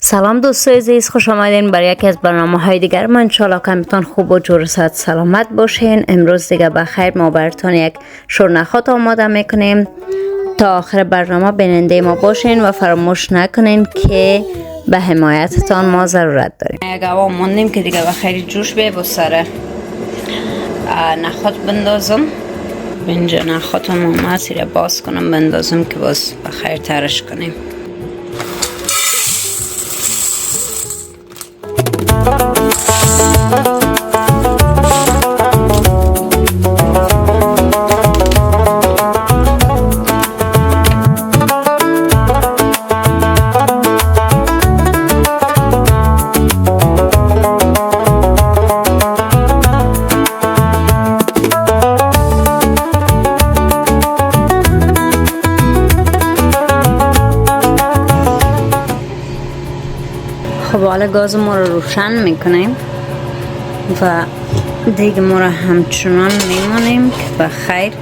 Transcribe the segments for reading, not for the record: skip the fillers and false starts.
سلام دوستای عزیز، خوش آمدین برای یکی از برنامه‌های دیگر. ما انشالله کامتان خوب و جور صحت سلامت باشین. امروز دیگه بخیر ما براتون یک شورنخات آماده میکنیم. تا آخر برنامه بیننده ما باشین و فراموش نکنین که به حمایتتان ما ضرورت داریم. یک آب موندیم که دیگه بخیر جوش به سر نخات بندازم. اینجا نخاتم اومد، سیره باز کنم بندازم که باز بخیر ترش کنیم. خب حالا گاز ما رو روشن میکنیم و دیگه ما رو همچنان میمونیم که بخیر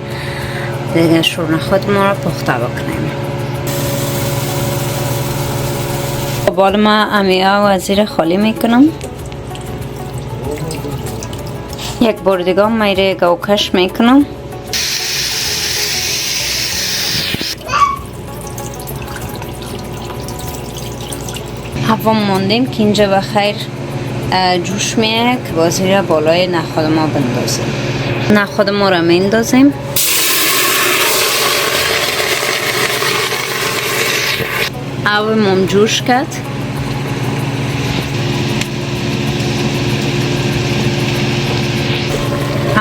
دیگه شورنخات ما رو پخته بکنیم. خب حالا ما امیه و زیر خالی میکنم. یک بار دیگه میره گوکش میکنم. هوا موندیم که اینجا بخیر جوش میه که بازی را بالای نخود ما بندازیم. نخود ما را میندازیم. آب ما جوش کرد.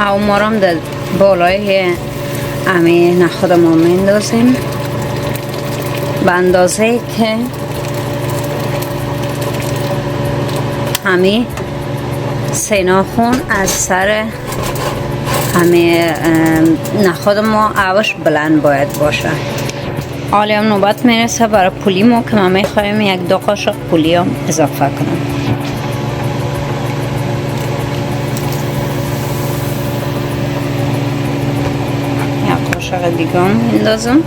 آب ما را در بالای امی نخود ما میندازیم به اندازه که همه سیناخون از سر همه نخود ما آبش بلند باید باشه. حالا هم نوبت میرسه برای پولی ما که ما میخوایم یک دو قاشق پولی هم اضافه کنم. یک قاشق دیگه هم اندازم.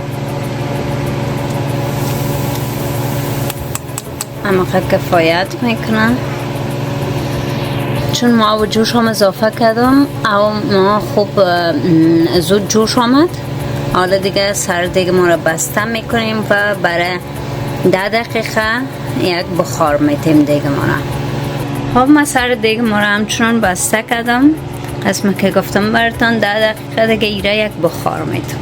اما کفایت میکنه چون ما آب جوش هم اضافه کردم. آب ما خوب زود جوش آمد. حالا دیگه سر دیگه ما رو بسته میکنیم و برای 10 دقیقه یک بخار میتیم دیگه ما رو. خب ما سر دیگه ما رو همچنان بسته کردم. قسمه که گفتم براتون 10 دقیقه دیگه ایره یک بخار میتیم.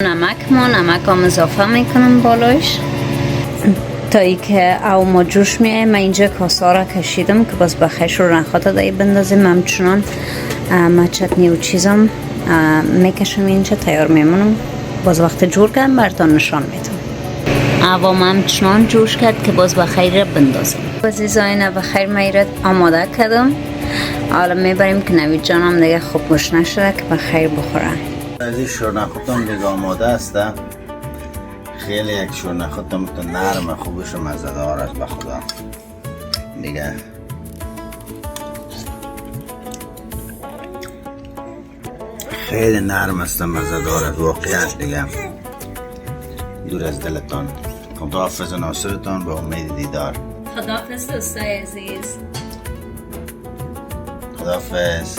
نمک هم اضافه میکنم بالایش تا ای که او ما جوش میه. من اینجا کاسه را کشیدم که باز بخیر شورنخات دایی بندازیم. همچنان ما چتنی و چیزم میکشم اینجا تیار میمونم. باز وقت جور کردم براتون نشان میدم. او ما همچنان جوش کرد که باز بخیر بندازیم. عزیزان بخیر میرد آماده کردم. حالا میبریم که نوید جانم دیگه خوب گوش نشده که بخیر بخوره. از این شورنخاتم دیگه آماده است. خیلی یک شورنخاتم تو نرم خوبش و مزه‌دار است. به خدا دیگه خیلی نرم است، مزه‌دار است واقعا دیگه. دور از دلتان. خداحافظ ناصرتان، به امید دیدار. خداحافظ دوستای عزیز. خداحافظ.